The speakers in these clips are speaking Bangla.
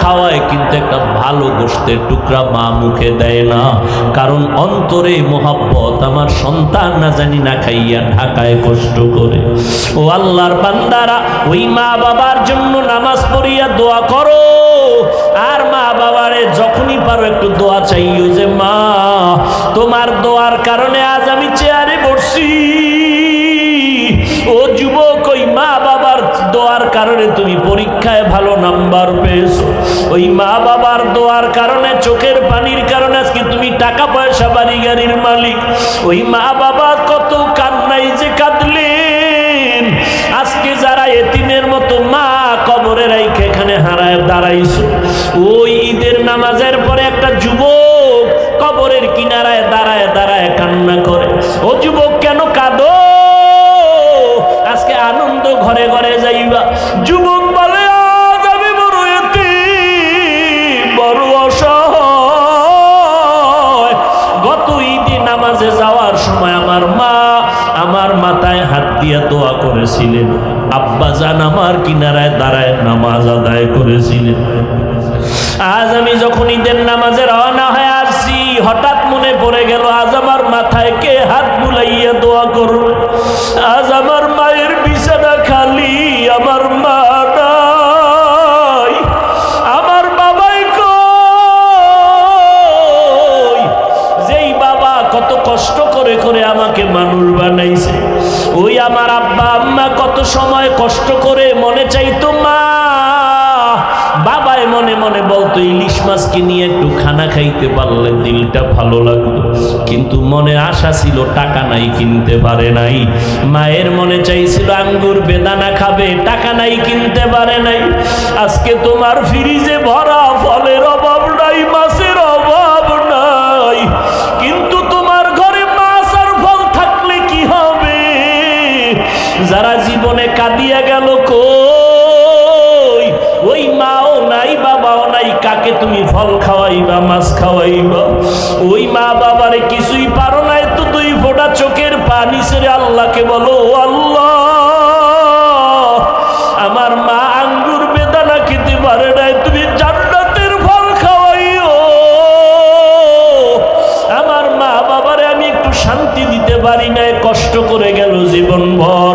খাওয়ায়, কিন্তু একটা ভালো গোশতের টুকরা মা মুখে দেয় না, কারণ অন্তরে মোহাব্বত। আমার সন্তান না জানি না খাইয়া ঢাকায় কষ্ট করে। ও আল্লাহর বান্দারা, ওই মা বাবার জন্য নামাজ পড়িয়া দোয়া করো। আর মা বাবারে যখনই পারো একটু দোয়া চাইও যে মা, তোমার দোয়ার কারণে আজ আমি চেয়ারে বসছি। ও যুবক, ওই মা বাবার দোয়ার কারণে তুমি পরীক্ষায় ভালো নাম্বার পেয়েছো। ওই মা বাবার দোয়ার কারণে, চোখের পানির কারণে আজকে তুমি টাকা পয়সা বাড়ি গাড়ির মালিক। ওই মা বাবা কত কান্নাই যে কাঁদলেন। আজকে যারা এতিমের মতো মা কবরে রাইখে এখানে হারায় দাঁড়াইছো, ওই ঈদের নামাজের পরে একটা যুবক কবরের কিনারায় দাঁড়ায় দাঁড়ায় কান্না করে। ও যুবক, কেন কাঁদো? আজকে আনন্দ ঘরে ঘরে যাইবা। যুবক বলে, আজ আমি বড় এতিম, বড় অসহায়। গত ঈদে নামাজে যাওয়ার সময় আমার মা আমার মাথায় হাত দিয়া দোয়া করেছিলেন, আব্বাজান আমার কিনারায় দাঁড়ায় নামাজ আদায় করেছিলেন। আজ আমি যখন ঈদের নামাজে রওনা হয়ে আসছি, হঠাৎ মনে পড়ে গেল আজ আমার মাথায় কে হাত বুলাইয়া দোয়া করবে। আজ আমার মায়ের বিছানা খালি, আমার মা নাই, আমার বাবাই কই। যেই বাবা কত কষ্ট করে করে আমাকে মানুষ বানাইছে, ওই আমার আব্বা আম্মা কত সময় কষ্ট করে মনে চাইতো মা, বাবায় মনে মনে বলতো ইলিশ মাছকে নিয়ে একটু খানা খাইতে পারলে দিলটা ভালো লাগতো। কিন্তু মনে আশা ছিল, টাকা নাই, কিনতে পারে নাই। মায়ের মনে চাইছিল আঙ্গুর বেদানা খাবে, টাকা নাই, কিনতে পারে নাই। আজকে তোমার ফ্রিজে ভরা ফলের অভাব নাই, মাছের অভাব নাই, কিন্তু তোমার ঘরে মাছ আর ফল থাকলে কি হবে? যারা জীবনে কাঁদিয়া গেল কই, ওই মাও নাই, বাবাও নাই, কাকে তুমি ফল খাওয়াইবা, মাছ খাওয়াইবা? ওই মা বাবারে কিছুই পারো নাই, তো দুই ফোঁটা চোখের পানি ছেড়ে আল্লাহকে বলো, আল্লাহ আমার মা আঙ্গুর বেদানা খেতে পারে নাই, তুমি জান্নাতের ফল খাওয়াইও। আমার মা বাবারে আমি একটু শান্তি দিতে পারি নাই, কষ্ট করে গেল জীবনভর।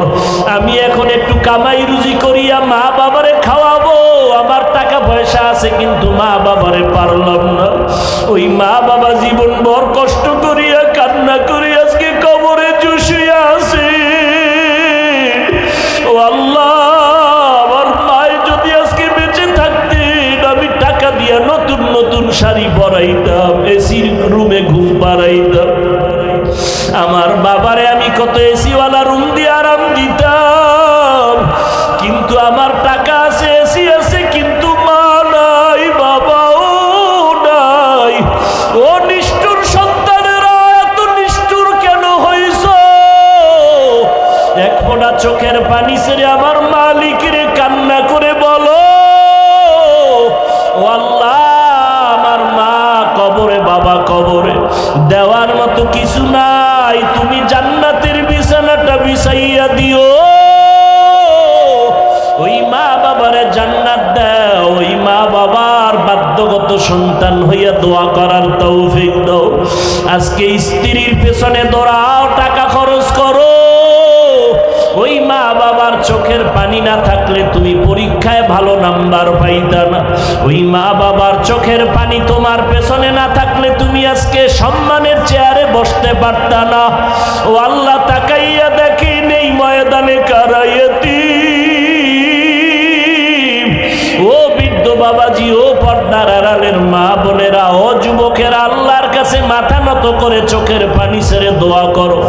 আমি এখন একটু কামাই রুজি করিয়া মা বাবারে খাওয়াবো। আমার টাকা পয়সা আছে, কিন্তু মা বাবারে পারলাম না। ওই মা বাবা জীবনভর কষ্ট করিয়া কান্না করে আজকে কবরে চুষিয়া আছে। ও আল্লাহ, আমার মায়ের যদি আজকে বেঁচে থাকতেন, আমি টাকা দিয়া নতুন নতুন শাড়ি পরাইতাম, এসির রুমে ঘুম পাড়াইতাম। আমার বাবারে আমি কত এসিওয়ালা রুম দিয়ে আরাম দিতাম, কিন্তু আমার টাকা আছে, এসি আছে, কিন্তু মা নাই, বাবাও নাই। ও নিষ্ঠুর সন্তানেরা, এত নিষ্ঠুর কেন হইছ? এক ফোঁটা চোখের পানি ছেড়ে আমার মালিকের কান্না করে বলো, ও আল্লাহ আমার মা কবরে, বাবা কবরে, দেওয়ার মতো কিছু নাই, তুমি জান্নাতের বিছানাটা বিছাইয়া দিও। ওই মা বাবারে জান্নাত দাও, ওই মা বাবার বাধ্যগত সন্তান হইয়া দোয়া করার তৌফিক দাও। আজকে স্ত্রীর পেছনে দৌড়াও, টাকা খরচ করো। ওই মা বাবার চোখের পানি না থাকলে তুমি পরীক্ষায় ভালো নাম্বার পাইতা না। ওই মা বাবার চোখের পানি তোমার পেছনে না থাকলে তুমি আজকে সম্মানের চেয়ারে বসতে পারতা না। ও আল্লাহ, তাকাইয়া দেখেন এই ময়দানে কারা এতিম। ও বৃদ্ধ বাবাজি, ও পর্দার আড়ালের মা বোনেরা, ও যুবকেরা, আল্লাহর কাছে মাথা নত করে চোখের পানি ছেড়ে দোয়া করো।